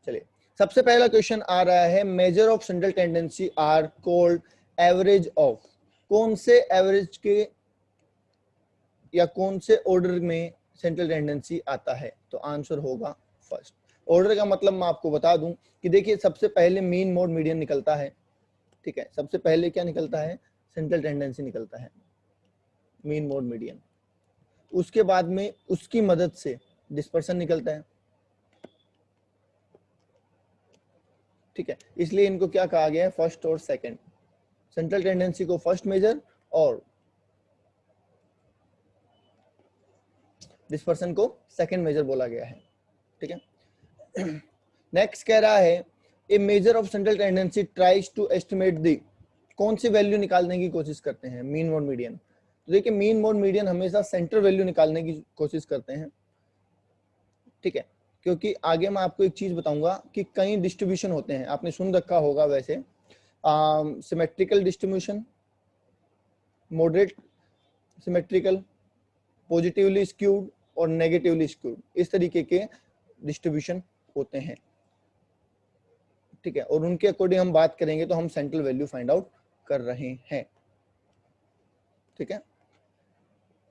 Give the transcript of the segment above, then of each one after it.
चलिए, सबसे पहला क्वेश्चन आ रहा है, measure of central tendency are called average of. कौन से एवरेज के या कौन से ऑर्डर में सेंट्रल टेंडेंसी आता है? तो आंसर होगा फर्स्ट। ऑर्डर का मतलब मैं आपको बता दूं कि देखिए, सबसे पहले मीन मोड मीडियन निकलता है, ठीक है। सबसे पहले क्या निकलता है? सेंट्रल टेंडेंसी निकलता है, मीन मोड मीडियन। उसके बाद में उसकी मदद से डिस्पर्सन निकलता है, ठीक है। इसलिए इनको क्या कहा गया है? फर्स्ट और सेकंड। सेंट्रल टेंडेंसी को फर्स्ट मेजर और डिस्पर्सन को सेकंड मेजर बोला गया है, ठीक है। नेक्स्ट कह रहा है, a measure of central tendency tries to estimate the. कौन सी वैल्यू निकालने की कोशिश करते हैं? Mean mode median. तो देखिए, मीन मोड मीडियन हमेशा सेंटर वैल्यू निकालने की कोशिश करते हैं, ठीक है। क्योंकि आगे मैं आपको एक चीज बताऊंगा कि कई डिस्ट्रीब्यूशन होते हैं, आपने सुन रखा होगा वैसे, symmetrical distribution, moderate symmetrical, positively skewed और नेगेटिवली स्क्यूड, इस तरीके के डिस्ट्रीब्यूशन होते हैं, ठीक है। और उनके अकॉर्डिंग हम बात करेंगे तो हम सेंट्रल वैल्यू फाइंड आउट कर रहे हैं, ठीक है।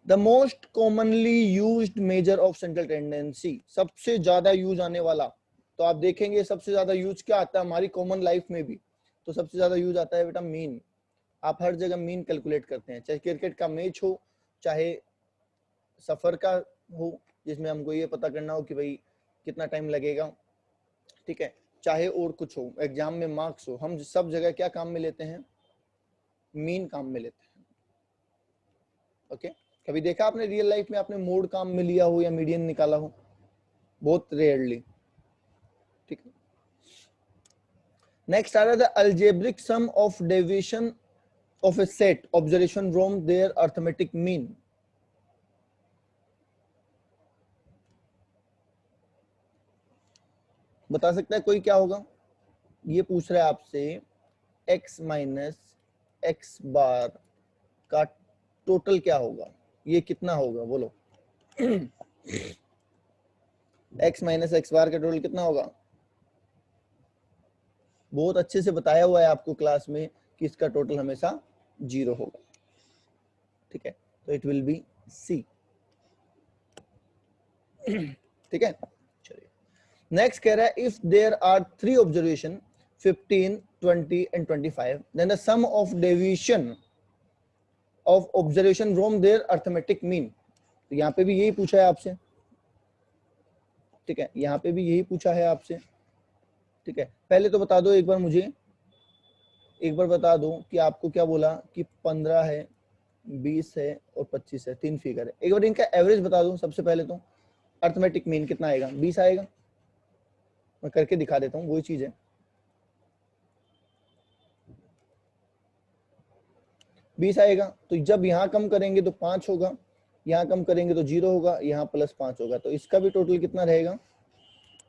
The most commonly used major of central tendency, सबसे ज्यादा यूज आने वाला, तो आप देखेंगे सबसे ज्यादा यूज क्या आता है हमारी कॉमन लाइफ में भी? तो सबसे ज्यादा यूज आता है बेटा मीन। आप हर जगह मीन कैलकुलेट करते हैं, चाहे क्रिकेट का मैच हो, चाहे सफर का हो जिसमें हमको ये पता करना हो कि भाई कितना टाइम लगेगा, ठीक है, चाहे और कुछ हो, एग्जाम में मार्क्स हो, हम सब जगह क्या काम में लेते हैं? मीन काम में लेते हैं, ओके। कभी देखा आपने रियल लाइफ में आपने मोड काम में लिया हो या मीडियन निकाला हो? बहुत रेयरली, ठीक है। नेक्स्ट आ रहा है, algebraic sum of deviation of a set observation from their arithmetic mean. बता सकता है कोई क्या होगा? ये पूछ रहा है आपसे, x माइनस एक्स बार का टोटल क्या होगा? ये कितना होगा बोलो? x माइनस एक्स बार का टोटल कितना होगा? बहुत अच्छे से बताया हुआ है आपको क्लास में कि इसका टोटल हमेशा 0 होगा, ठीक है। तो इट विल बी सी, ठीक है। चलिए, नेक्स्ट कह रहा है, if there are 3 observation 15, 20 and 25, then the sum of deviation of observation from their arithmetic mean. तो यहाँ पे भी यही पूछा है आपसे, ठीक है। यहाँ पे भी यही पूछा है आपसे, ठीक है। पहले तो बता दो एक बार मुझे, एक बार बता दो कि आपको क्या बोला कि 15 है, 20 है और 25 है, 3 फिगर है। एक बार इनका एवरेज बता दो। सबसे पहले तो अर्थमेटिक मीन कितना आएगा? 20 आएगा। मैं करके दिखा देता हूँ, वही चीज है। 20 आएगा, तो जब यहाँ कम करेंगे तो 5 होगा, यहाँ कम करेंगे तो 0 होगा, यहाँ प्लस 5 होगा, तो इसका भी टोटल कितना रहेगा?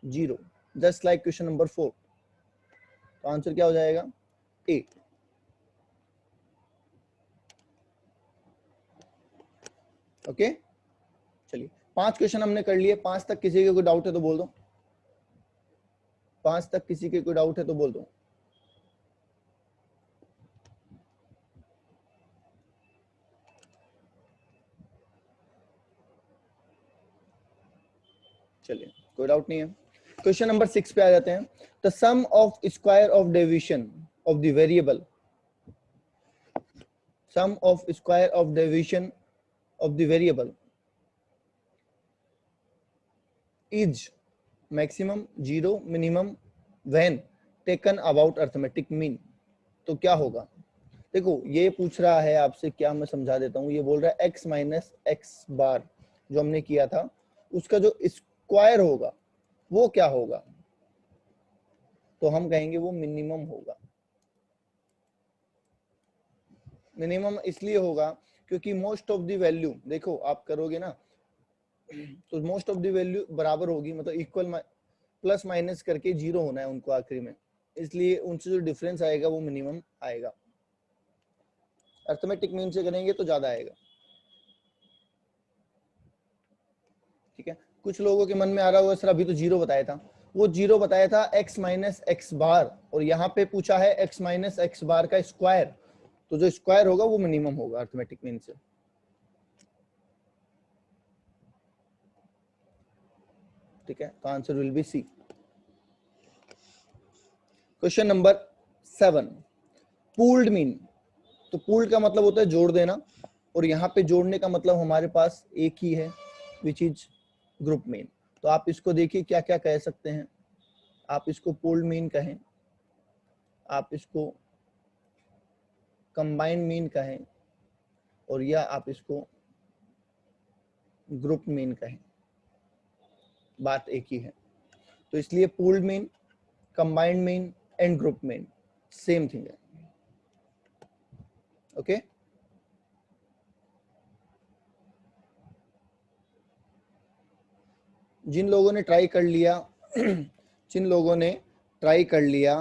0, जस्ट लाइक क्वेश्चन नंबर 4। तो आंसर क्या हो जाएगा? ए। ओके, चलिए 5 क्वेश्चन हमने कर लिए। 5 तक किसी के कोई डाउट है तो बोल दो। 5 तक किसी के कोई डाउट है तो बोल दो। चलिए, कोई डाउट नहीं है। क्वेश्चन नंबर 6 पे आ जाते हैं। The sum of square of deviation of the variable, sum of square of deviation of the variable is maximum, 0, minimum when taken about arithmetic mean. तो क्या होगा? देखो, ये पूछ रहा है आपसे, क्या मैं समझा देता हूँ। ये बोल रहा है x माइनस एक्स बार जो हमने किया था उसका जो स्क्वायर होगा वो क्या होगा? तो हम कहेंगे वो मिनिमम होगा। मिनिमम इसलिए होगा क्योंकि मोस्ट ऑफ द वैल्यू, देखो आप करोगे ना तो मोस्ट ऑफ द वैल्यू बराबर होगी, मतलब इक्वल, प्लस माइनस करके 0 होना है उनको आखिरी में, इसलिए उनसे जो डिफरेंस आएगा वो मिनिमम आएगा। अर्थमेटिक मीन से करेंगे तो ज्यादा आएगा, ठीक है। कुछ लोगों के मन में आ रहा होगा सर अभी तो 0 बताया था, वो 0 बताया था x माइनस एक्स बार, और यहाँ पे पूछा है x माइनस एक्स बार का स्क्वायर, तो जो स्क्वायर होगा वो मिनिमम होगा अर्थमेटिक मीन से। ठीक है, तो answer will be C. Question number 7, pooled mean. तो पूल्ड का मतलब होता है जोड़ देना, और यहाँ पे जोड़ने का मतलब हमारे पास एक ही है, विच इज ग्रुप मीन। तो आप इसको देखिए क्या क्या कह सकते हैं। आप इसको पूल्ड मीन कहें, आप इसको कंबाइंड मीन कहें, और या आप इसको ग्रुप मीन कहें, बात एक ही है। तो इसलिए pooled mean, combined mean and group mean same thing है। ओके जिन लोगों ने ट्राई कर लिया जिन लोगों ने ट्राई कर लिया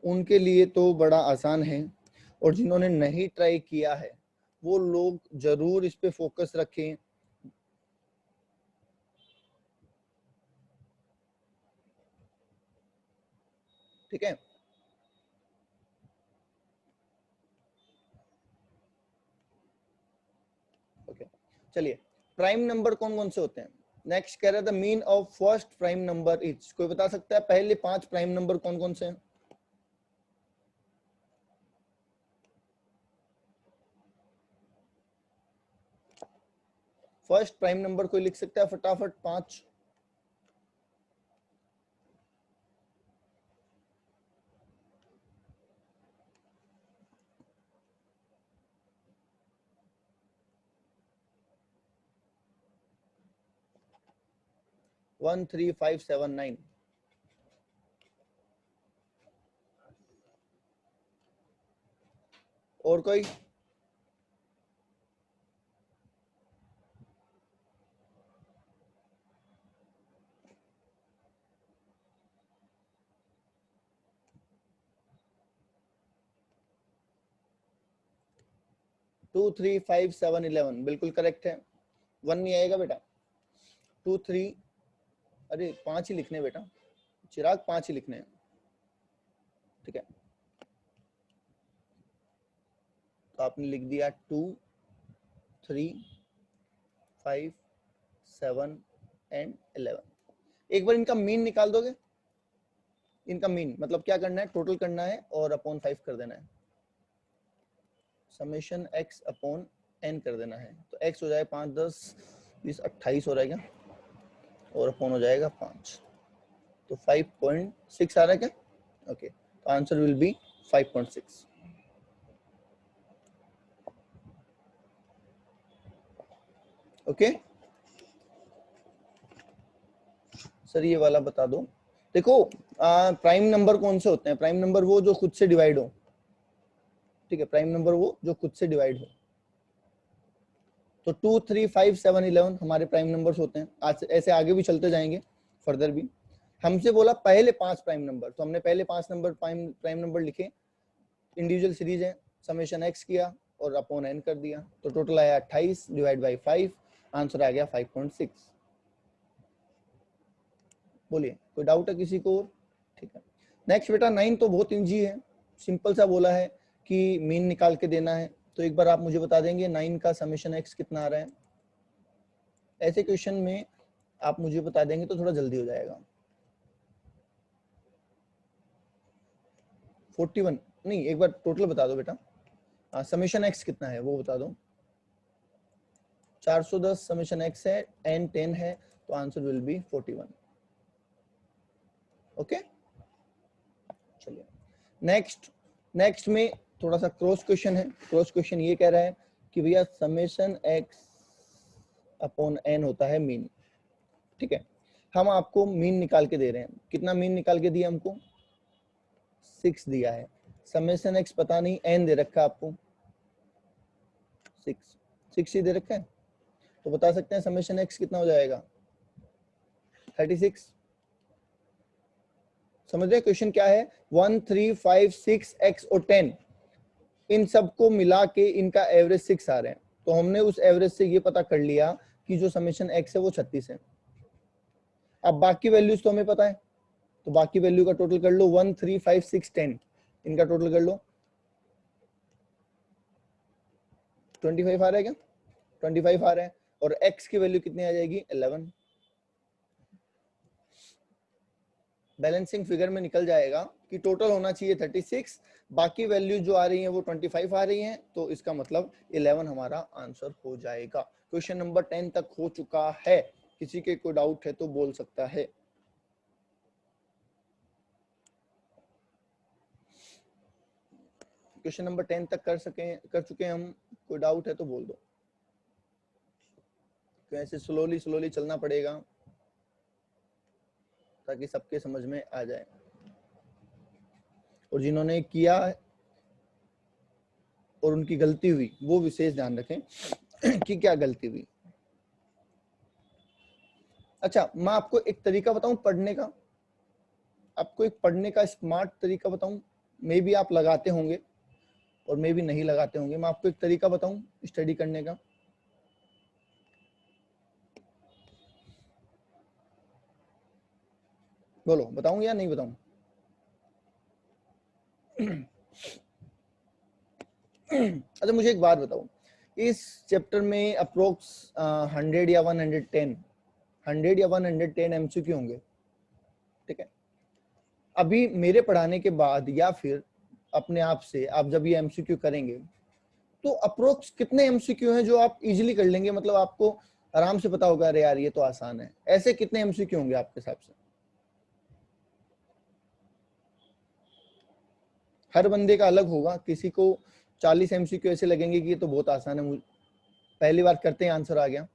उनके लिए तो बड़ा आसान है, और जिन्होंने नहीं ट्राई किया है वो लोग जरूर इस पे फोकस रखें। ठीक है, ओके चलिए, प्राइम नंबर कौन कौन से होते हैं। नेक्स्ट कह रहा था mean of first prime number is, कोई बता सकता है पहले 5 प्राइम नंबर कौन कौन से हैं। फर्स्ट प्राइम नंबर कोई लिख सकता है फटाफट 5। 1 3 5 7 9। और कोई। टू 3 5 7 11 बिल्कुल करेक्ट है। 1 नहीं आएगा बेटा। 2 3, अरे 5 ही लिखने बेटा, चिराग 5 ही लिखने हैं। ठीक है, तो आपने लिख दिया 2 3 5 7 एंड 11। एक बार इनका मीन निकाल दोगे। इनका मीन मतलब क्या करना है, टोटल करना है और अपॉन 5 कर देना है, समेशन x अपॉन n कर देना है। तो x हो जाए 5 10 20 28 हो जाएगा, और अपॉन हो जाएगा 5, तो 5.6 आ रहा है क्या। ओके, तो answer will B 5.6। Okay sir ये वाला बता दो। देखो प्राइम नंबर कौन से होते हैं, प्राइम नंबर वो जो खुद से डिवाइड हो। ठीक है, प्राइम नंबर वो जो खुद से डिवाइड हो। तो 2 3 5 7 11 हमारे प्राइम नंबर्स होते हैं। आज ऐसे आगे भी चलते जाएंगे फर्दर भी। हमसे बोला पहले 5 प्राइम नंबर, तो हमने पहले 5 नंबर प्राइम नंबर लिखे, इंडिविजुअल सीरीज है, समेशन एक्स किया और अपॉन एन कर दिया, तो टोटल आया 28 डिवाइड बाई 5, आंसर आ गया 5.6। बोलिए कोई डाउट है किसी को। ठीक है, नेक्स्ट बेटा 9 तो बहुत इजी है, सिंपल सा बोला है कि मीन निकाल के देना है। तो एक बार आप मुझे बता देंगे 9 का समेशन एक्स कितना आ रहा है। ऐसे क्वेश्चन में आप मुझे बता देंगे तो थोड़ा जल्दी हो जाएगा। 41 नहीं, एक बार टोटल बता दो बेटा। समेशन एक्स कितना है वो बता दो। 410 समेशन एक्स है, एन 10 है, तो आंसर विल बी 41। ओके चलिए नेक्स्ट में थोड़ा सा क्रॉस क्वेश्चन है। क्रॉस क्वेश्चन ये कह रहा है कि भैया समेशन एक्स अपॉन एन होता है मीन। ठीक है, हम आपको मीन निकाल के दे रहे हैं। कितना मीन निकाल के दिया हमको, 6 दिया है। समेशन एक्स पता नहीं, एन दे रखा है आपको 6 ही दे रखा है, तो बता सकते हैं समेशन एक्स कितना हो जाएगा 36। समझ रहे क्वेश्चन क्या है, 1 3 5 6 x और 10, इन सबको मिला के इनका एवरेज 6 आ रहे हैं। तो हमने उस एवरेज से ये पता कर लिया कि जो समेशन x है वो 36 है। अब बाकी वैल्यूज तो हमें पता है, तो बाकी वैल्यू का टोटल कर लो 1 3 5 6 10, इनका टोटल कर लो 25 आ रहा है क्या? 25 आ रहा है। और x की वैल्यू कितनी आ जाएगी? 11। बैलेंसिंग फिगर में निकल जाएगा कि टोटल होना चाहिए 36, बाकी वैल्यू जो आ रही है वो 25 आ रही है, तो इसका मतलब 11 हमारा आंसर हो जाएगा। क्वेश्चन नंबर 10 तक हो चुका है। किसी के कोई डाउट है तो बोल सकता है। क्वेश्चन नंबर 10 तक कर चुके हैं हम। कोई डाउट है तो बोल दो। कैसे स्लोली चलना पड़ेगा ताकि सबके समझ में आ जाए। और जिन्होंने किया और उनकी गलती हुई वो विशेष ध्यान रखें कि क्या गलती हुई। अच्छा, मैं आपको एक तरीका बताऊं पढ़ने का, आपको एक पढ़ने का स्मार्ट तरीका बताऊं। मे भी आप लगाते होंगे और मे भी नहीं लगाते होंगे। मैं आपको एक तरीका बताऊं स्टडी करने का। बोलो, बताऊं या नहीं बताऊं? अच्छा, मुझे एक बात बताओ, इस चैप्टर में अप्रोक्स 100 या 110 एमसीक्यू होंगे, ठीक है? अभी मेरे पढ़ाने के बाद या फिर अपने आप से आप जब ये एमसीक्यू करेंगे तो अप्रोक्स कितने एमसीक्यू हैं जो आप इजीली कर लेंगे? मतलब आपको आराम से पता होगा, अरे यार ये तो आसान है। ऐसे कितने एमसीक्यू होंगे आपके हिसाब से? हर बंदे का अलग होगा। किसी को 40 एमसीक्यू ऐसे लगेंगे कि ये तो बहुत आसान है, पहली बार करते हैं आंसर आ गया।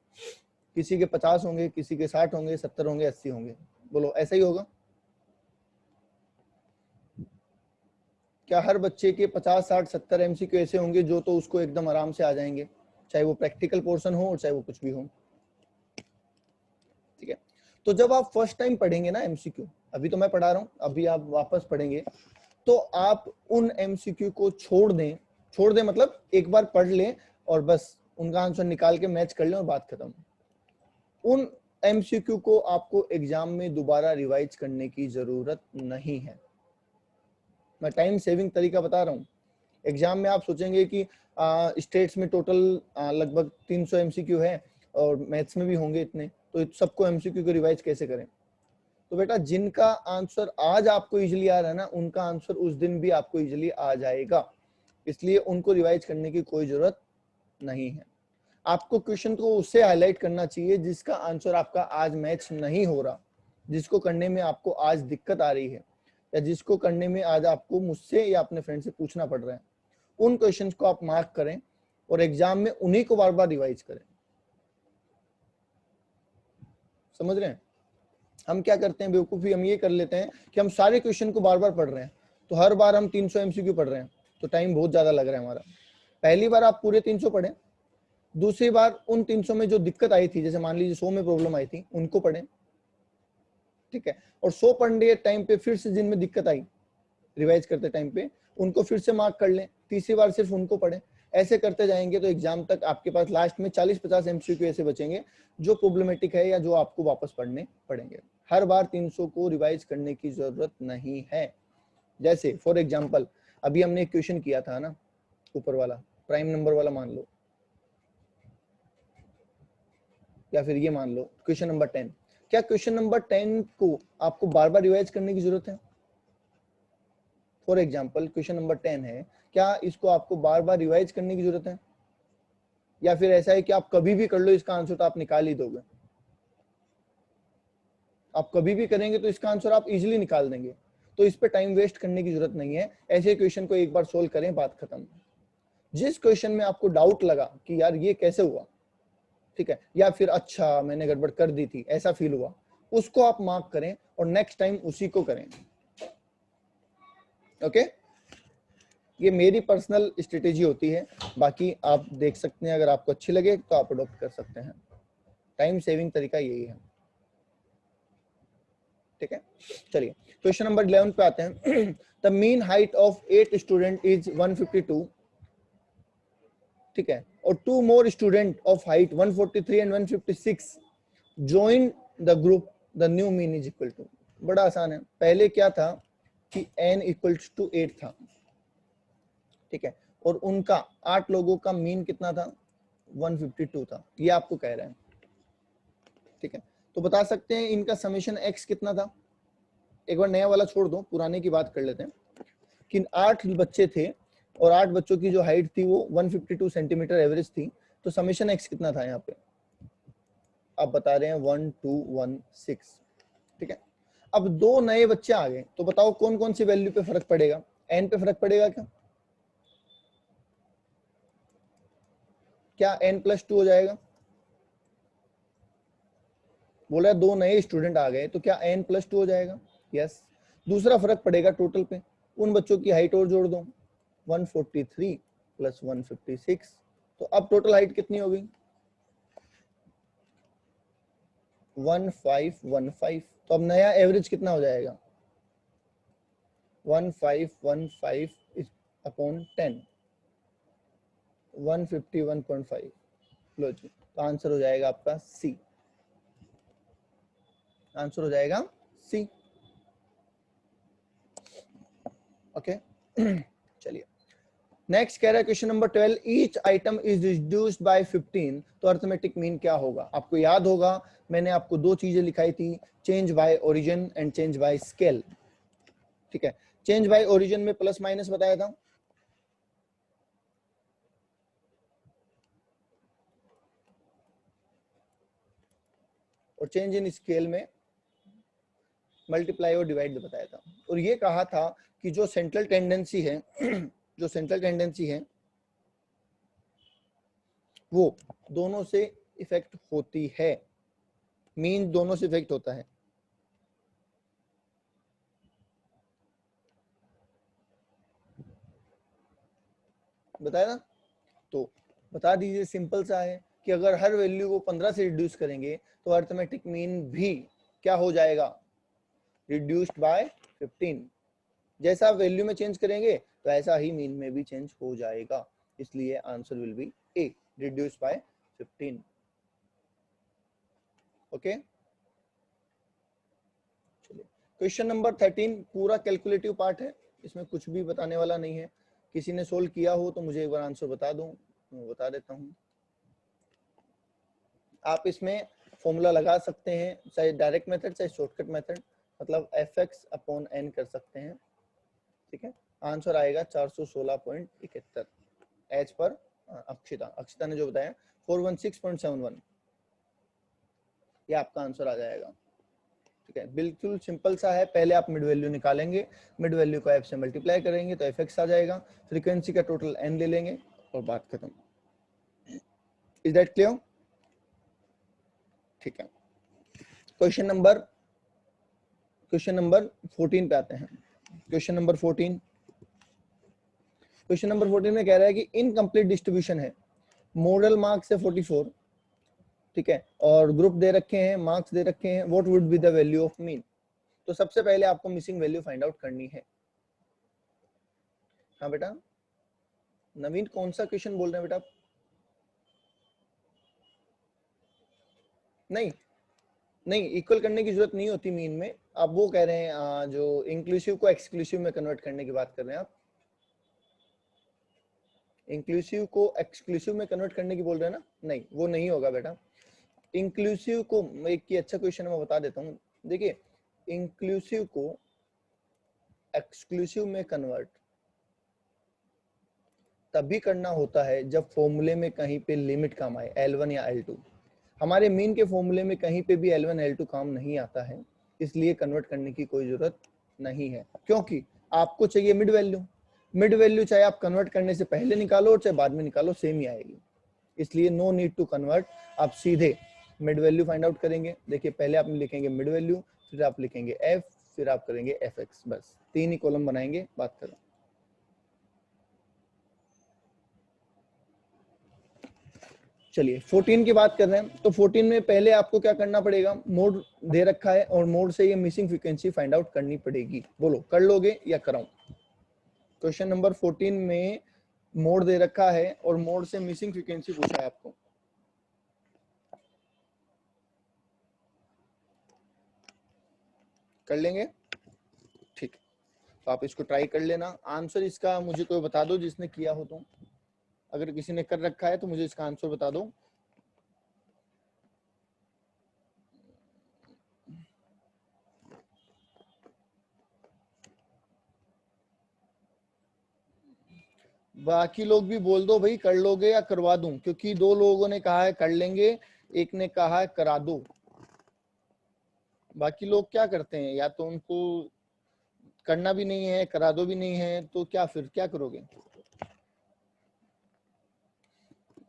किसी के 50 होंगे, किसी के 60 होंगे, 70 होंगे, 80 होंगे। बोलो, ऐसा ही होगा क्या? हर बच्चे के 50 60 70 एमसीक्यू ऐसे होंगे जो तो उसको एकदम आराम से आ जाएंगे, चाहे वो प्रैक्टिकल पोर्शन हो और चाहे वो कुछ भी हो, ठीक है? तो जब आप फर्स्ट टाइम पढ़ेंगे ना एमसीक्यू, अभी तो मैं पढ़ा रहा हूं, अभी आप वापस पढ़ेंगे तो आप उन एमसीक्यू को छोड़ दें मतलब एक बार पढ़ लें और बस उनका आंसर निकाल के मैच कर लें और बात खत्म। उन एमसीक्यू को आपको एग्जाम में दोबारा रिवाइज करने की जरूरत नहीं है। मैं टाइम सेविंग तरीका बता रहा हूँ। एग्जाम में आप सोचेंगे कि स्टेट्स में टोटल लगभग 300 एमसीक्यू है और मैथ्स में भी होंगे इतने, तो सबको एमसीक्यू को रिवाइज कैसे करें? तो बेटा, जिनका आंसर आज आपको इजीली आ रहा है ना, उनका आंसर उस दिन भी आपको इजीली आ जाएगा, इसलिए उनको रिवाइज करने की कोई जरूरत नहीं है। आपको क्वेश्चन को उससे हाईलाइट करना चाहिए जिसका आंसर आपका आज मैच नहीं हो रहा, जिसको करने में आपको आज दिक्कत आ रही है, या जिसको करने में आज आपको मुझसे या अपने फ्रेंड से पूछना पड़ रहा है। उन क्वेश्चंस को आप मार्क करें और एग्जाम में उन्हीं को बार बार रिवाइज करें। समझ रहे हैं? हम क्या करते हैं बेवकूफी, हम ये कर लेते हैं कि हम सारे क्वेश्चन को बार बार पढ़ रहे हैं, तो हर बार हम 300 एमसीक्यू पढ़ रहे हैं, तो टाइम बहुत ज्यादा लग रहा है हमारा। पहली बार आप पूरे 300 पढ़े, दूसरी बार उन 300 में जो दिक्कत आई थी, जैसे मान लीजिए 100 में प्रॉब्लम आई थी, उनको पढ़े, ठीक है? और 100 पढ़ने टाइम पे फिर से जिनमें दिक्कत आई रिवाइज करते टाइम पे, उनको फिर से मार्क कर लें, तीसरी बार सिर्फ उनको पढ़े। ऐसे करते जाएंगे तो एग्जाम तक आपके पास लास्ट में 40-50 एमसीक्यू ऐसे बचेंगे जो प्रॉब्लमेटिक है या जो आपको वापस पढ़ने पड़ेंगे। हर बार 300 को रिवाइज करने की जरूरत नहीं है। जैसे फॉर एग्जाम्पल अभी हमने एक क्वेश्चन किया था ना, ऊपर वाला प्राइम नंबर वाला मान लो, या फिर ये मान लो क्वेश्चन नंबर 10। क्या क्वेश्चन नंबर 10 को आपको बार बार रिवाइज करने की जरूरत है? फॉर एग्जाम्पल क्वेश्चन नंबर 10 है, क्या इसको आपको बार बार रिवाइज करने की जरूरत है? या फिर ऐसा है कि आप कभी भी कर लो इसका आंसर तो आप निकाल ही दोगे? आप कभी भी करेंगे तो इसका आंसर आप इजीली निकाल देंगे, तो इस पे टाइम वेस्ट करने की जरूरत नहीं है। ऐसे क्वेश्चन को एक बार सोल्व करें, बात खत्म। जिस क्वेश्चन में आपको डाउट लगा कि यार ये कैसे हुआ, ठीक है, या फिर अच्छा मैंने गड़बड़ कर दी थी, ऐसा फील हुआ, उसको आप मार्क करें और नेक्स्ट टाइम उसी को करें। ओके, ये मेरी पर्सनल स्ट्रेटेजी होती है, बाकी आप देख सकते हैं, अगर आपको अच्छी लगे तो आप अडॉप्ट कर सकते हैं। टाइम सेविंग तरीका यही है, ठीक है? चलिए क्वेश्चन नंबर 11 पे आते हैं। The mean height of 8 student is 152, ठीक है, और 2 मोर student of height 143 and 156 join the group, the new mean is equal to। बड़ा आसान है। पहले क्या था कि n इक्वल्स टू 8 था, ठीक है, और उनका 8 लोगों का मीन कितना था, 152 था, ये आपको कह रहे हैं, ठीक है। तो बता सकते हैं इनका समेशन x कितना था। एक बार नया वाला छोड़ दो, पुराने की बात कर लेते हैं कि 8 बच्चे थे और 8 बच्चों की जो हाइट थी वो 152 सेंटीमीटर एवरेज थी, तो समेशन x कितना था यहाँ पे, आप बता रहे हैं 1216, ठीक है। अब 2 नए बच्चे आ गए, तो बताओ कौन कौन सी वैल्यू पे फर्क पड़ेगा, n पे फर्क पड़ेगा क्या, क्या n+2 हो जाएगा, बोला 2 नए स्टूडेंट आ गए तो क्या n+2 हो जाएगा, यस। दूसरा फर्क पड़ेगा टोटल पे, उन बच्चों की हाइट और जोड़ दो, 143 प्लस 156, तो अब टोटल हाइट कितनी हो गई, 1515, तो अब नया एवरेज कितना हो जाएगा, 1515 अपॉन 10, 151.5, लो जी, तो आंसर हो जाएगा आपका सी, आंसर हो जाएगा सी, ओके। चलिए नेक्स्ट कह रहा है question number 12, each item is reduced by 15, तो अर्थमेटिक मीन क्या होगा। आपको याद होगा मैंने आपको 2 चीजें लिखाई थी, change bye origin and change bye scale, ठीक है। चेंज बाय ओरिजिन में प्लस माइनस बताया था, और चेंज इन स्केल में मल्टीप्लाई और डिवाइड बताया था, और ये कहा था कि जो सेंट्रल टेंडेंसी है जो सेंट्रल टेंडेंसी है वो दोनों से इफेक्ट होती है, मीन दोनों से इफेक्ट होता है, बताया ना। तो बता दीजिए, सिंपल सा है कि अगर हर वैल्यू को 15 से रिड्यूस करेंगे तो अर्थमेटिक मीन भी क्या हो जाएगा, रिड्यूस्ड बाय 15, जैसा वैल्यू में चेंज करेंगे तो ऐसा ही मीन में भी चेंज हो जाएगा, इसलिए answer will B A, reduced by 15, okay. चलिए क्वेश्चन नंबर 13 पूरा कैलकुलेटिव पार्ट है, इसमें कुछ भी बताने वाला नहीं है, किसी ने सोल्व किया हो तो मुझे एक बार आंसर बता दो, मैं बता देता हूँ। आप इसमें फॉर्मूला लगा सकते हैं, चाहे डायरेक्ट मेथड चाहे शॉर्टकट मेथड, मतलब fx अपॉन n कर सकते हैं, ठीक है। आंसर आएगा 416.71 एज पर अक्षिता ने जो बताया 416.71, ये आपका आंसर आ जाएगा, ठीक है। बिल्कुल सिंपल सा है, पहले आप मिड वैल्यू निकालेंगे, मिड वैल्यू को f से मल्टीप्लाई करेंगे तो fx आ जाएगा, फ्रीक्वेंसी का टोटल n ले लेंगे और बात खत्म। इज दैट क्लियर, ठीक है। क्वेश्चन नंबर 14 पे आते हैं। क्वेश्चन नंबर 14 में कह रहा है कि इनकम्प्लीट डिस्ट्रीब्यूशन है, मॉडल मार्क्स है 44, ठीक है, और ग्रुप दे रखे हैं, मार्क्स दे रखे हैं, what would be the value of mean. तो सबसे पहले आपको मिसिंग वैल्यू फाइंड आउट करनी है। हाँ बेटा नवीन, कौन सा क्वेश्चन बोल रहे हैं बेटा, नहीं नहीं, इक्वल करने की जरूरत नहीं होती मीन में, आप वो कह रहे हैं जो इंक्लूसिव को एक्सक्लूसिव में कन्वर्ट करने की बात कर रहे हैं आप, इंक्लूसिव को एक्सक्लूसिव में कन्वर्ट करने की बोल रहे हैं ना, नहीं वो नहीं होगा बेटा। इंक्लूसिव को एक की अच्छा क्वेश्चन मैं बता देता हूँ, देखिए इंक्लूसिव को एक्सक्लूसिव में कन्वर्ट तभी करना होता है जब फॉर्मूले में कहीं पे लिमिट काम आए, L1 या L2। हमारे मीन के फॉर्मूले में कहीं पे भी L1 L2 काम नहीं आता है, इसलिए कन्वर्ट करने की कोई जरूरत नहीं है, क्योंकि आपको चाहिए मिड वैल्यू, मिड वैल्यू चाहे आप कन्वर्ट करने से पहले निकालो और चाहे बाद में निकालो सेम ही आएगी, इसलिए नो नीड टू कन्वर्ट, आप सीधे मिड वैल्यू फाइंड आउट करेंगे। देखिए पहले आप लिखेंगे मिड वैल्यू, फिर आप लिखेंगे f, फिर आप करेंगे fx, बस 3 ही कॉलम बनाएंगे, बात करें। चलिए 14 की बात कर रहे हैं, तो 14 में पहले आपको क्या करना पड़ेगा, मोड दे रखा है और मोड से ये मिसिंग फ्रीक्वेंसी फाइंड आउट करनी पड़ेगी, बोलो कर लोगे या कराऊं। क्वेश्चन नंबर 14 में मोड दे रखा है और मोड से मिसिंग फ्रीक्वेंसी पूछा है आपको, कर लेंगे, ठीक है। तो आप इसको ट्राई कर लेना। आंसर इसका मुझे कोई बता दो जिसने किया हो तो, अगर किसी ने कर रखा है तो मुझे इसका आंसर बता दो। बाकी लोग भी बोल दो भाई, कर लोगे या करवा दूं, क्योंकि 2 लोगों ने कहा है कर लेंगे, एक ने कहा है करा दो। बाकी लोग क्या करते हैं, या तो उनको करना भी नहीं है, करा दो भी नहीं है, तो क्या फिर क्या करोगे?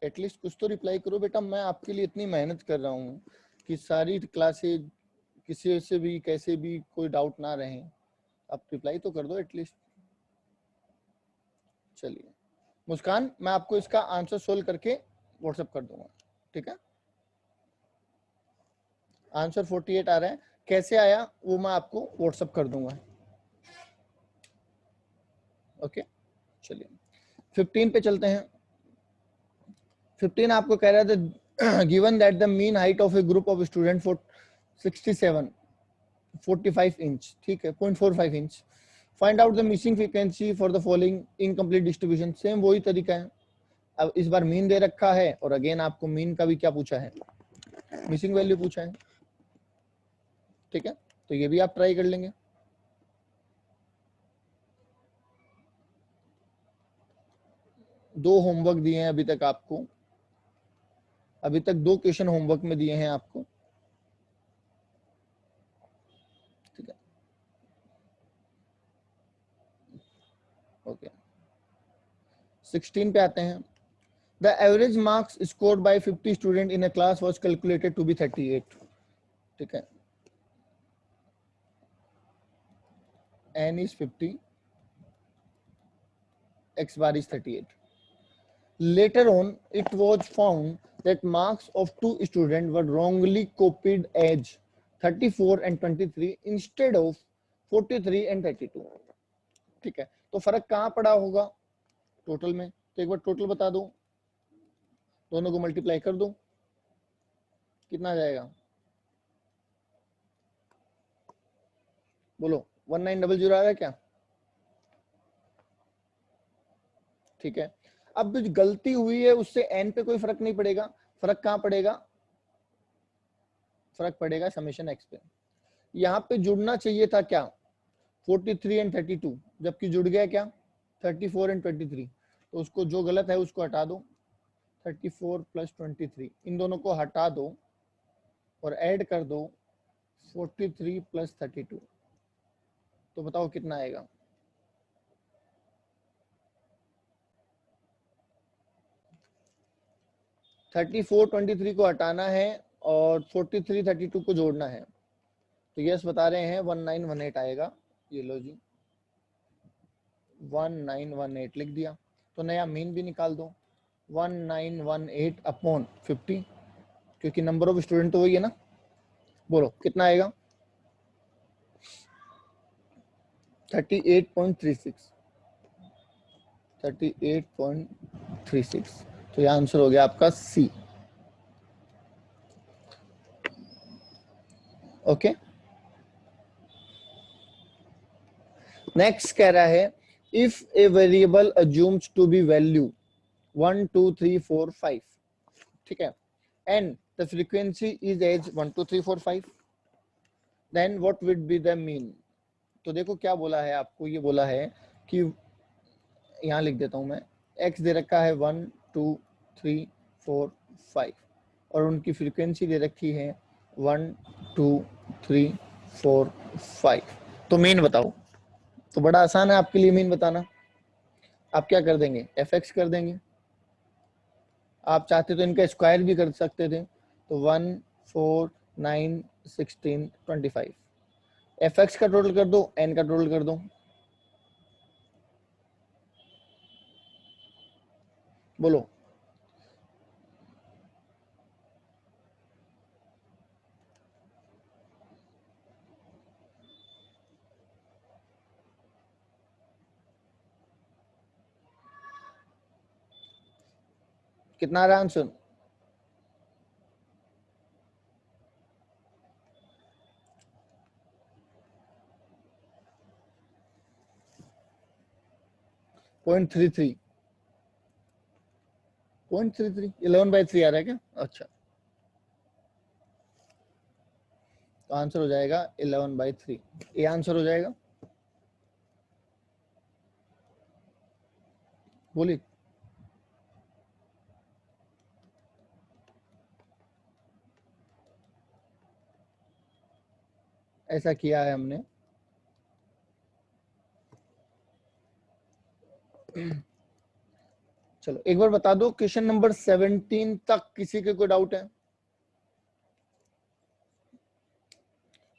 एटलीस्ट कुछ तो रिप्लाई करो बेटा। मैं आपके लिए इतनी मेहनत कर रहा हूँ कि सारी क्लासेज किसी से भी कैसे भी कोई डाउट ना रहे, आप रिप्लाई तो कर दो एटलीस्ट। चलिए मुस्कान, मैं आपको इसका आंसर सोल्व करके व्हाट्सएप कर दूंगा, ठीक है। आंसर 48 आ रहा है, कैसे आया वो मैं आपको व्हाट्सएप कर दूंगा, ओके। चलिए 15 पे चलते हैं। 15 आपको कह रहा था given that the mean height of A group of student for 67 45 inch, ठीक है, 0.45 inch, find out the missing frequency for the following incomplete distribution. Same वही तरीका है, अब इस बार मीन दे रखा है और अगेन आपको मीन का भी क्या पूछा है, मिसिंग वैल्यू पूछा है, ठीक है। तो ये भी आप ट्राई कर लेंगे। दो होमवर्क दिए हैं अभी तक आपको, अभी तक 2 क्वेश्चन होमवर्क में दिए हैं आपको, ठीक है, ओके। 16 पे आते हैं। The average marks scored by 50 student in a class was calculated to be 38, ठीक है। n is 50, x bar is 38. Later on, it was found that marks of 2 students were wrongly copied as 34 and 23 instead of 43 and 32, ठीक है। तो फर्क कहाँ पड़ा होगा total में, तो एक बार टोटल बता दो, दोनों को मल्टीप्लाई कर दो, कितना आ जाएगा, बोलो। 1900 आ रहा है क्या, ठीक है। अब जो गलती हुई है उससे एन पे कोई फर्क नहीं पड़ेगा, फर्क कहाँ पड़ेगा, फर्क पड़ेगा समेशन एक्स पे। यहाँ पे जुड़ना चाहिए था क्या, 43 एंड 32, जबकि जुड़ गया क्या 34 एंड 23, तो उसको जो गलत है उसको हटा दो, 34 प्लस 23 इन दोनों को हटा दो और ऐड कर दो 43 प्लस 32, तो बताओ कितना आएगा। थर्टी फोर 23 को हटाना है और 43 32 को जोड़ना है, तो यस बता रहे हैं 1918 आएगा। ये लो जी 1918 लिख दिया, तो नया मीन भी निकाल दो 1918 अपॉन 50, क्योंकि नंबर ऑफ स्टूडेंट तो वही है ना, बोलो कितना आएगा 38.36, 38.36, तो यह आंसर हो गया आपका सी, ओके। नेक्स्ट कह रहा है if a variable assumes to be value 1 2 3 4 5, ठीक है, and the frequency is as 1 2 3 4 5, then what would be the mean. तो देखो क्या बोला है आपको, ये बोला है कि यहाँ लिख देता हूं मैं, x दे रखा है 1 2 3 4 5 और उनकी फ्रीक्वेंसी दे रखी है 1 2 3 4 5, तो मीन बताओ। तो बड़ा आसान है आपके लिए मीन बताना, आप क्या कर देंगे, fx कर देंगे, आप चाहते तो इनका स्क्वायर भी कर सकते थे, तो 1 4 9 16 25, fx का टोटल कर दो, n का टोटल कर दो, बोलो। कितना आ रहा है आंसर, 0.33 0.33 11/3 आ रहा है क्या? अच्छा, तो आंसर हो जाएगा 11/3, ये आंसर हो जाएगा। बोलिए। ऐसा किया है हमने। चलो एक बार बता दो, क्वेश्चन नंबर 17 तक किसी के कोई डाउट है?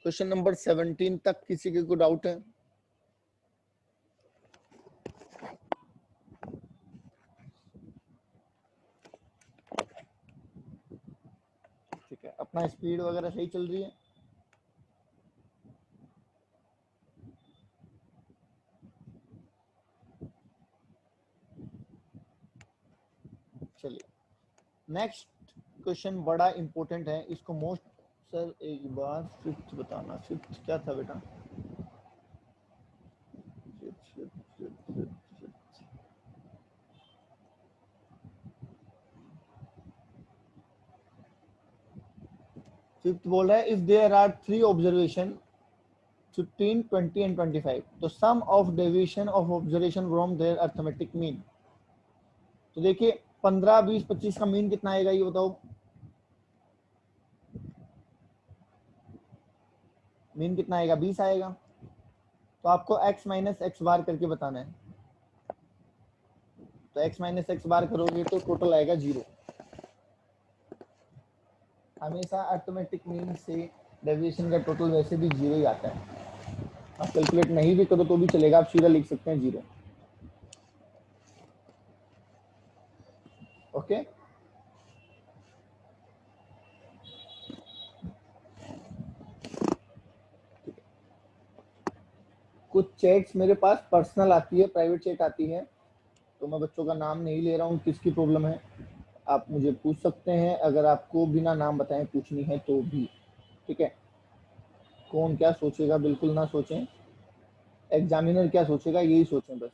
क्वेश्चन नंबर 17 तक किसी के कोई डाउट है? ठीक है, अपना स्पीड वगैरह सही चल रही है? चलिए, नेक्स्ट क्वेश्चन बड़ा इंपॉर्टेंट है, इसको मोस्ट, सर एक बार फिफ्थ बताना, फिफ्थ क्या था बेटा? फिफ्थ बोल रहा है, if there are 3 observation 15, 20 and 25, तो sum of deviation of observation from their arithmetic mean. तो देखिए 15, 20, 25 का मीन कितना आएगा, ये बताओ। मीन कितना आएगा? 20 आएगा। तो आपको x माइनस एक्स बार करके बताना है। तो x माइनस एक्स बार करोगे तो टोटल आएगा 0। हमेशा अर्थमेटिक मीन से डेविएशन का टोटल वैसे भी 0 ही आता है। आप कैलकुलेट नहीं भी करो तो भी चलेगा, आप सीधा लिख सकते हैं 0। ओके, कुछ चैट्स मेरे पास पर्सनल आती है, प्राइवेट चैट आती है, तो मैं बच्चों का नाम नहीं ले रहा हूँ, किसकी प्रॉब्लम है आप मुझे पूछ सकते हैं, अगर आपको बिना नाम बताए पूछनी है तो भी। ठीक है, कौन क्या सोचेगा बिल्कुल ना सोचें, एग्जामिनर क्या सोचेगा यही सोचें बस।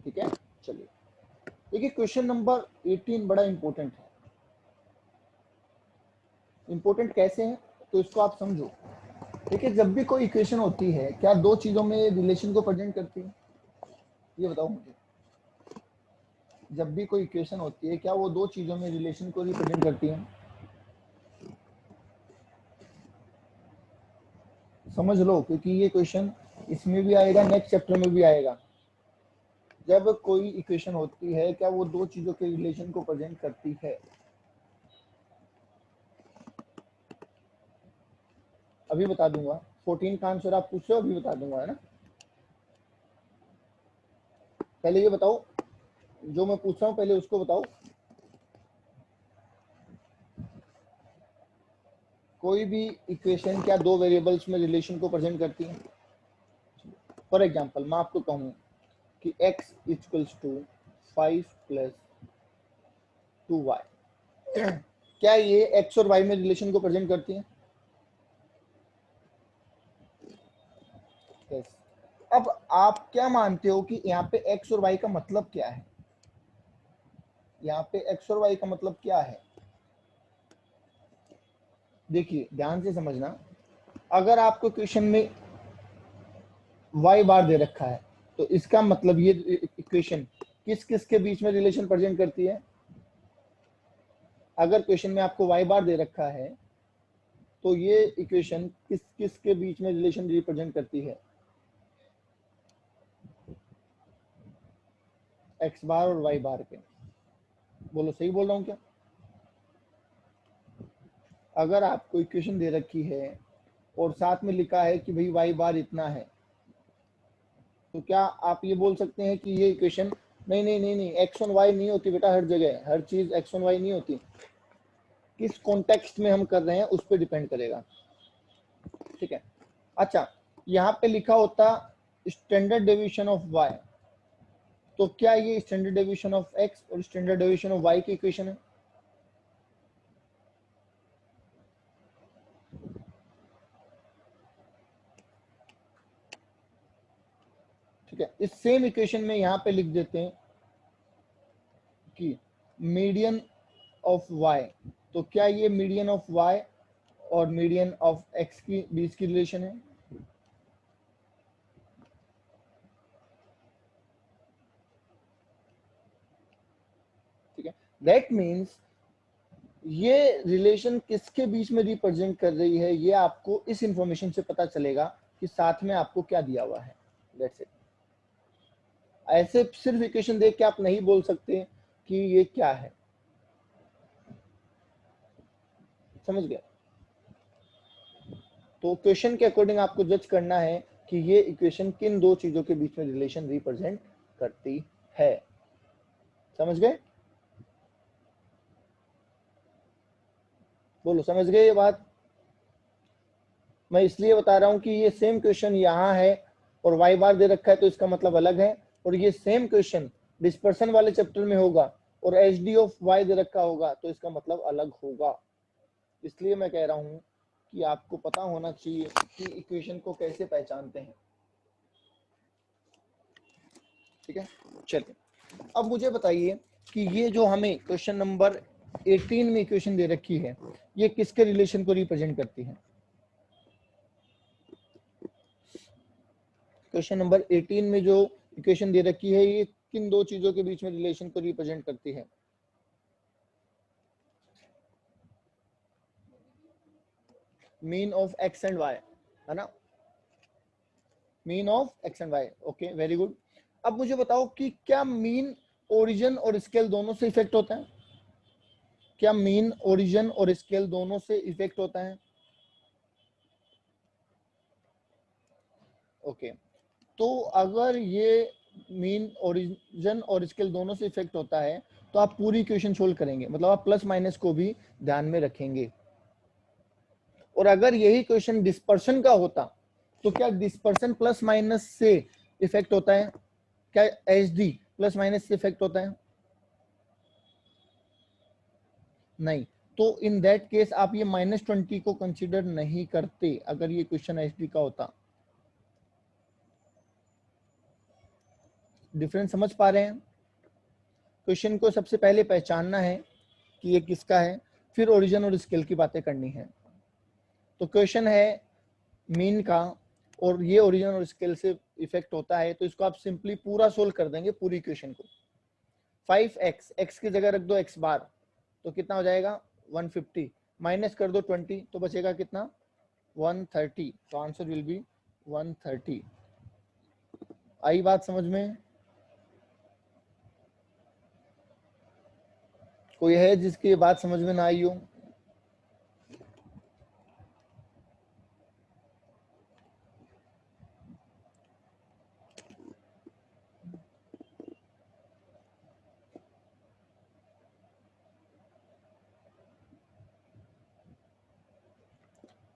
ठीक है, चलिए देखिए क्वेश्चन नंबर 18 बड़ा इंपॉर्टेंट है। इंपॉर्टेंट कैसे है तो इसको आप समझो। देखिए जब भी कोई इक्वेशन होती है, क्या दो चीजों में रिलेशन को प्रेजेंट करती है? ये बताओ मुझे। जब भी कोई इक्वेशन होती है, क्या वो दो चीजों में रिलेशन को रिप्रेजेंट करती है? समझ लो, क्योंकि ये क्वेश्चन इसमें भी आएगा, नेक्स्ट चैप्टर में भी आएगा। जब कोई इक्वेशन होती है, क्या वो दो चीजों के रिलेशन को प्रेजेंट करती है? अभी बता दूंगा। 14 का आंसर आप पूछो, अभी बता दूंगा, है ना। पहले ये बताओ, जो मैं पूछ रहा हूँ पहले उसको बताओ। कोई भी इक्वेशन क्या दो वेरिएबल्स में रिलेशन को प्रेजेंट करती है? फॉर एग्जांपल मैं आपको कहूँ कि x equals to 5 plus 2y, क्या ये x और y में रिलेशन को प्रेजेंट करती है? yes. अब आप क्या मानते हो कि यहाँ पे x और y का मतलब क्या है? यहाँ पे x और y का मतलब क्या है? देखिए ध्यान से समझना, अगर आपको क्वेश्चन में y बार दे रखा है तो इसका मतलब ये इक्वेशन किस किस के बीच में रिलेशन प्रेजेंट करती है? अगर क्वेश्चन में आपको y बार दे रखा है तो ये इक्वेशन किस किस के बीच में रिलेशन रिप्रेजेंट करती है? x बार और y बार के। बोलो सही बोल रहा हूँ क्या? अगर आपको इक्वेशन दे रखी है और साथ में लिखा है कि भाई y बार इतना है, तो क्या आप ये बोल सकते हैं कि ये इक्वेशन नहीं नहीं नहीं नहीं एक्स और वाई नहीं होती बेटा, हर जगह हर चीज एक्स और वाई नहीं होती, किस कॉन्टेक्स्ट में हम कर रहे हैं उस पर डिपेंड करेगा। ठीक है, अच्छा यहाँ पे लिखा होता स्टैंडर्ड डेविएशन ऑफ वाई, तो क्या ये स्टैंडर्ड डेविएशन ऑफ एक्स और स्टैंडर्ड डेविएशन ऑफ वाई की इक्वेशन है? ठीक है, इस सेम इक्वेशन में यहाँ पे लिख देते हैं कि मीडियन ऑफ y, तो क्या ये मीडियन ऑफ y और मीडियन ऑफ x की बीच की रिलेशन है? ठीक है, दैट मीन्स ये रिलेशन किसके बीच में रिप्रेजेंट कर रही है, ये आपको इस इंफॉर्मेशन से पता चलेगा कि साथ में आपको क्या दिया हुआ है। That's it. ऐसे सिर्फ इक्वेशन देख के आप नहीं बोल सकते कि ये क्या है, समझ गए? तो क्वेश्चन के अकॉर्डिंग आपको जज करना है कि ये इक्वेशन किन दो चीजों के बीच में रिलेशन रिप्रेजेंट करती है। समझ गए? बोलो, समझ गए ये बात? मैं इसलिए बता रहा हूं कि ये सेम क्वेश्चन यहाँ है और y बार दे रखा है तो इसका मतलब अलग है, और ये सेम क्वेश्चन डिस्पर्सन वाले चैप्टर में होगा और H D of why they रखा होगा तो इसका मतलब अलग होगा। इसलिए मैं कह रहा हूं कि आपको पता होना चाहिए कि इक्वेशन को कैसे पहचानते हैं। ठीक है, चलिए अब मुझे बताइए कि ये जो हमें क्वेश्चन नंबर 18 में इक्वेशन दे रखी है, ये किसके रिलेशन को रिप्रेजेंट करती है? क्वेश्चन नंबर 18 में जो इक्वेशन दे रखी है, ये किन दो चीजों के बीच में रिलेशन को रिप्रेजेंट करती है? Mean of x and y, है ना? Mean of x and y, okay, very good. अब मुझे बताओ कि क्या मीन ओरिजिन और स्केल दोनों से इफेक्ट होता है? क्या मीन ओरिजिन और स्केल दोनों से इफेक्ट होता है? ओके, तो अगर ये मीन ओरिजिन और स्केल दोनों से इफेक्ट होता है तो आप पूरी इक्वेशन सोल्व करेंगे, मतलब आप प्लस माइनस को भी ध्यान में रखेंगे। और अगर यही क्वेश्चन डिस्पर्शन का होता तो क्या डिस्पर्शन प्लस माइनस से इफेक्ट होता है? क्या एच डी प्लस माइनस से इफेक्ट होता है? नहीं। तो इन दैट केस आप ये -20 को कंसीडर नहीं करते अगर ये क्वेश्चन एच डी का होता। डिफरेंस समझ पा रहे हैं? क्वेश्चन को सबसे पहले पहचानना है कि ये किसका है, फिर ओरिजिन और स्केल की बातें करनी है। तो क्वेश्चन है मीन का और ये ओरिजिन और स्केल से इफेक्ट होता है, तो इसको आप सिंपली पूरा सोल्व कर देंगे, पूरी इक्वेशन को। 5x, x की जगह रख दो x बार, तो कितना हो जाएगा 150, माइनस कर दो 20 तो बचेगा कितना 130, तो आंसर विल बी 130। आई बात समझ में? कोई है जिसकी बात समझ में ना आई हो?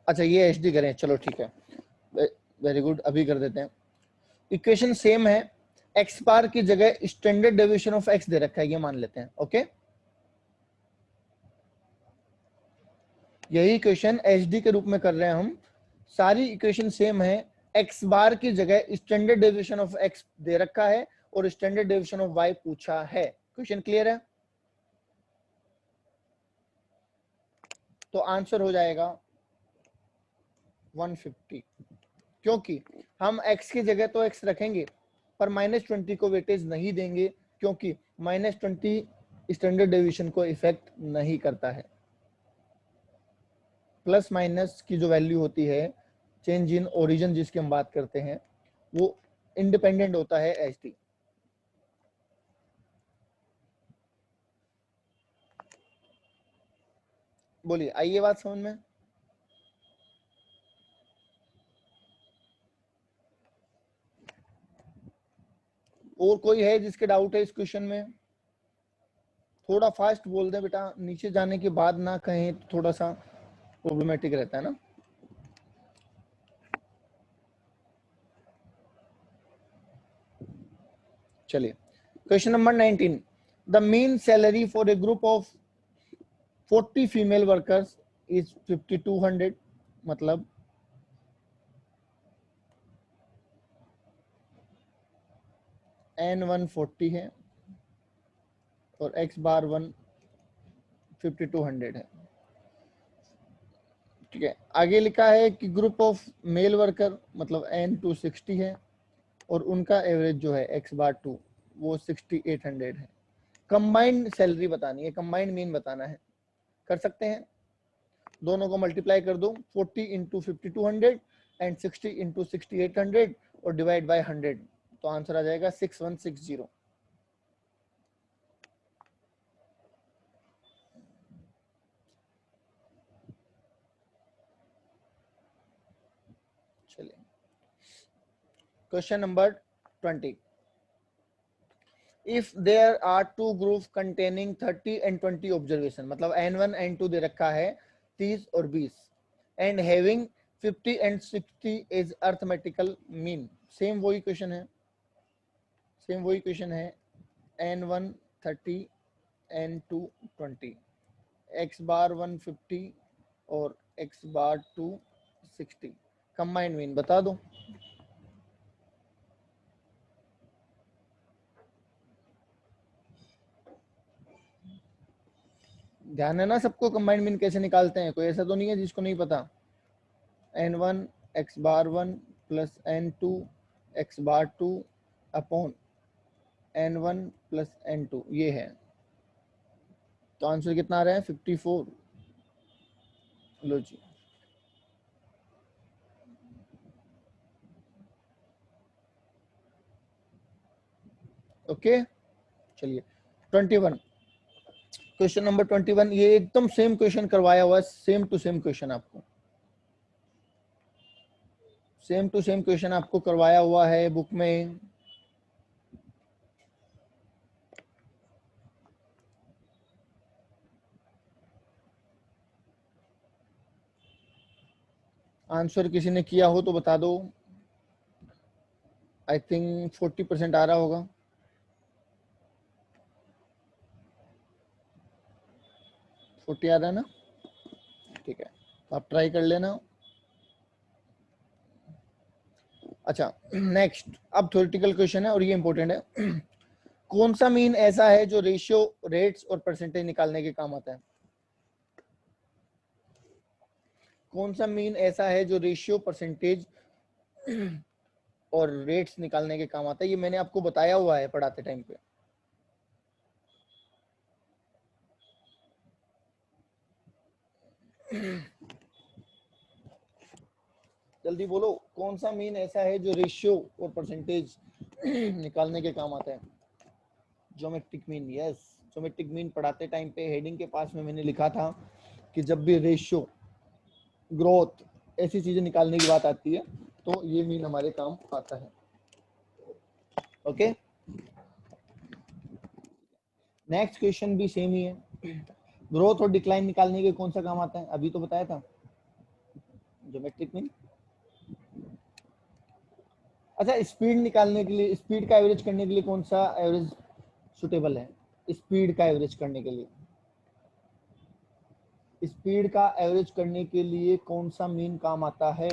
अच्छा, ये एच डी करें, चलो ठीक है, वेरी गुड, अभी कर देते हैं। इक्वेशन सेम है, एक्स बार की जगह स्टैंडर्ड डेविएशन ऑफ एक्स दे रखा है, ये मान लेते हैं। ओके, यही इक्वेशन एच डी के रूप में कर रहे हैं हम। सारी इक्वेशन सेम है, एक्स बार की जगह स्टैंडर्ड डेविएशन ऑफ एक्स दे रखा है और स्टैंडर्ड डेविएशन ऑफ वाई पूछा है। क्वेश्चन क्लियर है? तो आंसर हो जाएगा 150, क्योंकि हम x की जगह तो x रखेंगे पर -20 को वेटेज नहीं देंगे, क्योंकि -20 स्टैंडर्ड डेविएशन को इफेक्ट नहीं करता है। प्लस माइनस की जो वैल्यू होती है, चेंज इन ओरिजिन जिसकी हम बात करते हैं, वो इंडिपेंडेंट होता है एच डी। बोलिए, आइए बात समझ में? और कोई है जिसके डाउट है इस क्वेश्चन में? थोड़ा फास्ट बोल दे बेटा, नीचे जाने के बाद ना कहें तो थोड़ा सा प्रॉब्लमेटिक रहता है ना। चलिए, question number 19, the mean salary for a group of 40 female workers is 5200, मतलब n1 40 है और x बार 1 5200 है। ठीक है, आगे लिखा है कि ग्रुप ऑफ मेल वर्कर मतलब n2 60 है और उनका एवरेज जो है x बार 2 वो 6800 है। कंबाइंड सैलरी बतानी है, कंबाइंड मीन बताना है। कर सकते हैं, दोनों को मल्टीप्लाई कर दो, 40 इंटू 5200 एंड 60 इंटू 6800 और डिवाइड बाय 100, तो आंसर आ जाएगा 6160। चलिए question number 20। If there are two group containing 30 and 20 observation, मतलब n1 n2 दे रखा है 30 और 20 and having 50 and 60 is arithmetical mean. Same वही क्वेश्चन है, सेम वही क्वेश्चन है, n1 30 n2 20, x बार 150 और x बार 2 60, कंबाइंड मीन बता दो। ध्यान है ना सबको, कंबाइंड मीन कैसे निकालते हैं, कोई ऐसा तो नहीं है जिसको नहीं पता। n1 x बार 1 प्लस n2 x बार 2 अपॉन n1 प्लस n2 ये है, तो आंसर कितना आ रहा है 54। लो जी, ओके। चलिए 21, क्वेश्चन नंबर 21, ये एकदम सेम क्वेश्चन करवाया हुआ है, सेम टू सेम क्वेश्चन आपको, सेम टू सेम क्वेश्चन आपको करवाया हुआ है बुक में। आंसर किसी ने किया हो तो बता दो। आई थिंक 40% आ रहा होगा। फोर्टी आ रहा है ना, ठीक है, तो आप ट्राई कर लेना। अच्छा नेक्स्ट, अब थ्योरेटिकल क्वेश्चन है और ये इंपॉर्टेंट है। कौन सा मीन ऐसा है जो रेशियो, रेट्स और परसेंटेज निकालने के काम आता है? कौन सा मीन ऐसा है जो रेशियो, परसेंटेज और रेट्स निकालने के काम आता है? ये मैंने आपको बताया हुआ है पढ़ाते टाइम पे। जल्दी बोलो, कौन सा मीन ऐसा है जो रेशियो और परसेंटेज निकालने के काम आता है? Geometric mean, yes. Geometric mean पढ़ाते टाइम पे हेडिंग के पास में मैंने लिखा था कि जब भी रेशियो, ग्रोथ, ऐसी चीजें निकालने की बात आती है तो ये मीन हमारे काम आता है। ओके, नेक्स्ट क्वेश्चन भी सेम ही है। ग्रोथ और डिक्लाइन निकालने के कौन सा काम आता है? अभी तो बताया था, ज्योमेट्रिक मीन। अच्छा, स्पीड निकालने के लिए, स्पीड का एवरेज करने के लिए कौन सा एवरेज सुटेबल है? स्पीड का एवरेज करने के लिए, स्पीड का एवरेज करने के लिए कौन सा मीन काम आता है?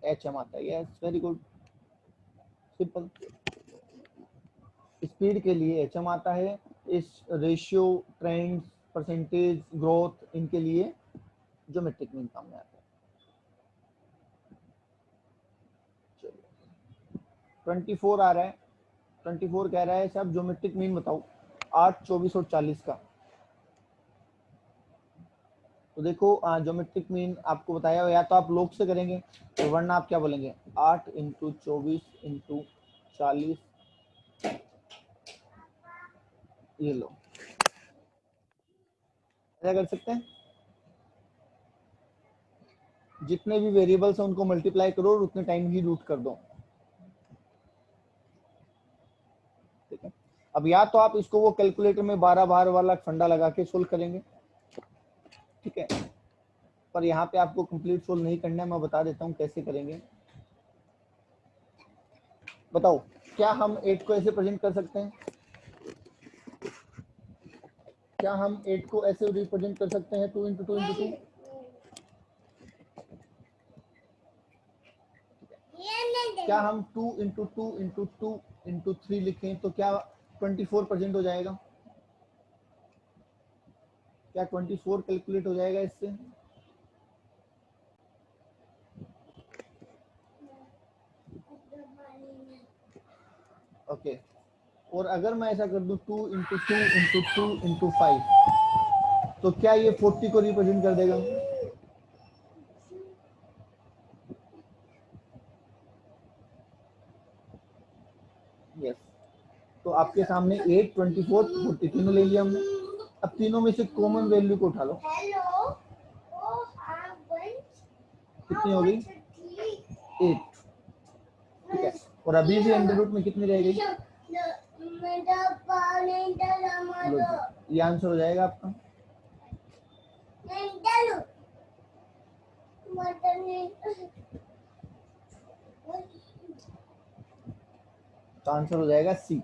एचएम आता है, yes, very good, simple. Speed के लिए एचएम आता है, इस रेशियो, ट्रेंड्स, परसेंटेज, ग्रोथ, इनके लिए ज्योमेट्रिक मीन काम में आता है। चलिए 24 आ रहा है, 24 कह रहा है सब ज्योमेट्रिक मीन बताओ 8, 24 और 40 का। तो देखो ज्योमेट्रिक मीन आपको बताया, या तो आप लोग से करेंगे तो वरना आप क्या बोलेंगे, 8 इंटू 24 इंटू 40, ये लो, ऐसा कर सकते हैं। जितने भी वेरिएबल्स हैं उनको मल्टीप्लाई करो और उतने टाइम ही रूट कर दो, ठीक है। अब या तो आप इसको वो कैलकुलेटर में 12 बार वाला फंडा लगा के सोल्व करेंगे, ठीक है, पर यहाँ पे आपको कंप्लीट सोल्व नहीं करना है, मैं बता देता हूँ कैसे करेंगे। बताओ, क्या हम 8 को ऐसे प्रेजेंट कर सकते हैं? क्या हम 8 को ऐसे रिप्रेजेंट कर सकते हैं 2 इंटू 2 इंटू 2? क्या हम 2 इंटू 2 इंटू 2 इंटू 3 लिखें तो क्या 24% हो जाएगा? क्या 24 कैलकुलेट हो जाएगा इससे? ओके और अगर मैं ऐसा कर दूं 2 इंटू 2 इंटू 2 इंटू 5 तो क्या ये 40 को रिप्रेजेंट कर देगा? यस तो आपके सामने 8, 24, 40 तीनों ले लिया हमने। अब तीनों में से कॉमन वैल्यू को उठा लो। कितनी होगी? 8। ठीक है और अभी भी अंडर रूट में कितनी रह गई? ये आंसर हो जाएगा आपका। तो आंसर हो जाएगा सी।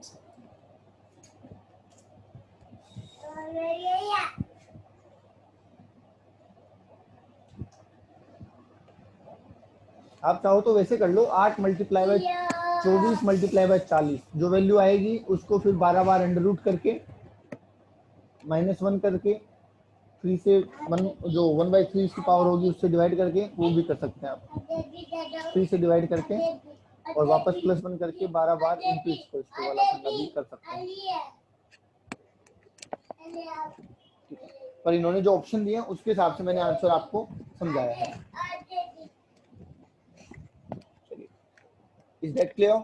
आप चाहो तो वैसे कर लो 8 मल्टीप्लाई बाय 24 मल्टीप्लाई बाय 40 जो वैल्यू आएगी उसको फिर 12 बार अंडर रूट करके -1 करके 3 से 1 जो 1/3 की पावर होगी उससे डिवाइड करके वो भी कर सकते हैं आप। 3 से डिवाइड करके और वापस +1 करके 12 बार इंटू इसको वाला फंडा भी कर सकते हैं। पर इन्होंने जो ऑप्शन दिए उसके हिसाब से मैंने आंसर आपको समझाया है। चलिए is that clear?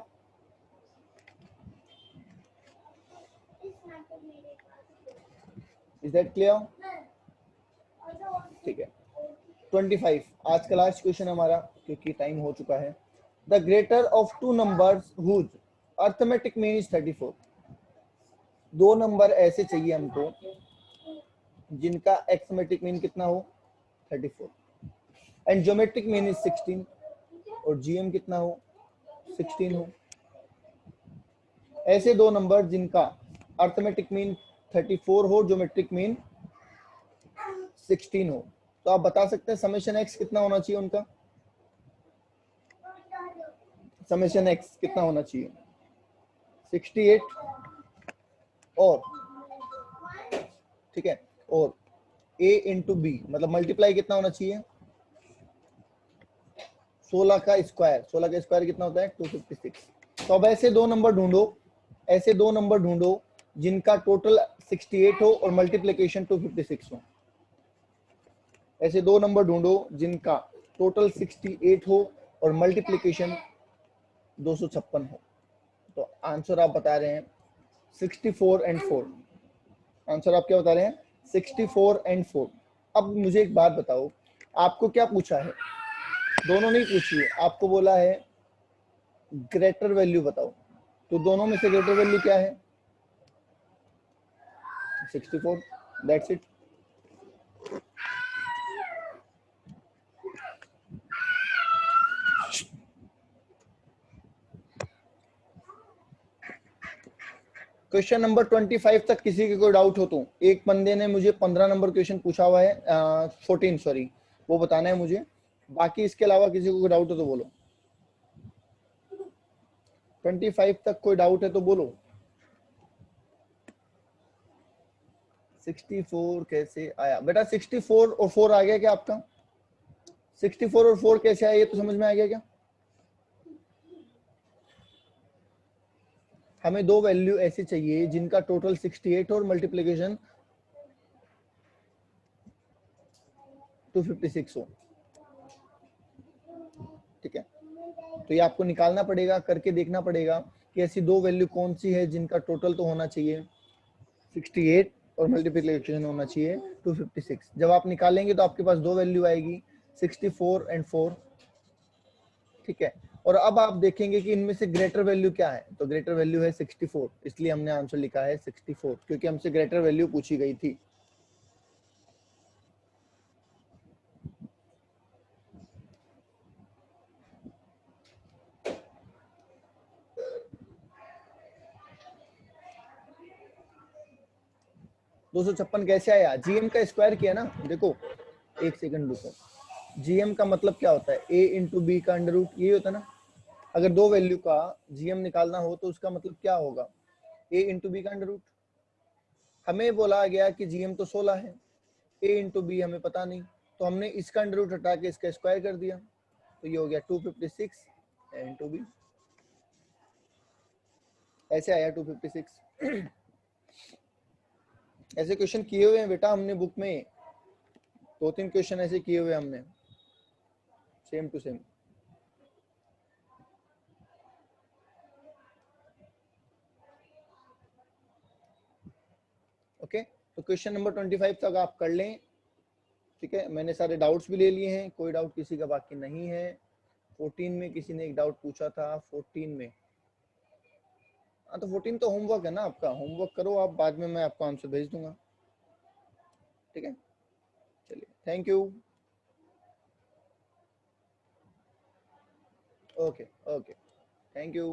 Is that clear? ठीक है 25 आज का लास्ट क्वेश्चन हमारा क्योंकि टाइम हो चुका है। The greater of two numbers whose arithmetic mean is 34। दो नंबर ऐसे चाहिए हमको जिनका एक्समेटिक मीन कितना हो 34 एंड ज्योमेट्रिक मीन इज 16 और जीएम कितना हो 16 हो। ऐसे दो नंबर जिनका अर्थमेटिक मीन 34 हो ज्योमेट्रिक मीन 16 हो तो आप बता सकते हैं समेशन एक्स कितना होना चाहिए उनका? समेशन एक्स कितना होना चाहिए? 68 और ठीक है और a इंटू बी मतलब मल्टीप्लाई कितना होना चाहिए 16 का स्क्वायर। 16 का स्क्वायर कितना होता है 256। तो अब ऐसे दो नंबर ढूंढो, ऐसे दो नंबर ढूंढो जिनका टोटल 68 हो और मल्टीप्लिकेशन 256 हो। ऐसे दो नंबर ढूंढो जिनका टोटल 68 हो और मल्टीप्लिकेशन 256 हो। तो आंसर आप बता रहे हैं 64 एंड 4। आंसर आप क्या बता रहे हैं 64 एंड 4। अब मुझे एक बात बताओ आपको क्या पूछा है? दोनों नहीं पूछी है, आपको बोला है ग्रेटर वैल्यू बताओ। तो दोनों में से ग्रेटर वैल्यू क्या है 64। That's it. क्वेश्चन नंबर 25 तक किसी के कोई डाउट हो तो? एक बंदे ने मुझे 15 नंबर क्वेश्चन पूछा हुआ है 14 सॉरी वो बताना है मुझे। बाकी इसके अलावा किसी को कोई डाउट हो तो बोलो। 25 तक कोई डाउट है तो बोलो। 64 कैसे आया बेटा? 64 और 4 आ गया क्या आपका? 64 और 4 कैसे आया ये तो समझ में आ गया क्या? हमें दो वैल्यू ऐसे चाहिए जिनका टोटल 68 और मल्टीप्लिकेशन 256 हो। ठीक है तो ये आपको निकालना पड़ेगा, करके देखना पड़ेगा कि ऐसी दो वैल्यू कौन सी है जिनका टोटल तो होना चाहिए 68 और मल्टीप्लिकेशन होना चाहिए 256। जब आप निकालेंगे तो आपके पास दो वैल्यू आएगी 64 एंड 4। ठीक है और अब आप देखेंगे कि इनमें से ग्रेटर वैल्यू क्या है। तो ग्रेटर वैल्यू है 64 इसलिए हमने आंसर लिखा है 64 क्योंकि हमसे ग्रेटर वैल्यू पूछी गई थी। दो सौ छप्पन कैसे आया? जीएम का स्क्वायर किया ना। देखो एक सेकंड रुको, जीएम का मतलब क्या होता है? ए इंटू बी का अंडर रूट, यही होता है ना। अगर दो वैल्यू का जीएम निकालना हो तो उसका मतलब क्या होगा, a इंटू बी का अंडर रूट। हमें बोला गया कि जीएम तो 16 है, a इंटू बी हमें पता नहीं, तो हमने इसका अंडर रूट हटा के इसका स्क्वायर कर दिया, तो ये हो गया 256 a इंटू बी, ऐसे आया 256। ऐसे क्वेश्चन किए हुए हैं बेटा हमने बुक में, 2-3 क्वेश्चन ऐसे किए हुए हमने, सेम टू सेम। ओके, तो क्वेश्चन नंबर 25 तक आप कर लें, ठीक है। मैंने सारे डाउट्स भी ले लिए हैं, कोई डाउट किसी का बाकी नहीं है। 14 में किसी ने एक डाउट पूछा था, 14 में, हाँ तो 14 तो होमवर्क है ना आपका, होमवर्क करो आप, बाद में मैं आपको आंसर भेज दूंगा, ठीक है। चलिए, thank you. Okay okay, thank you.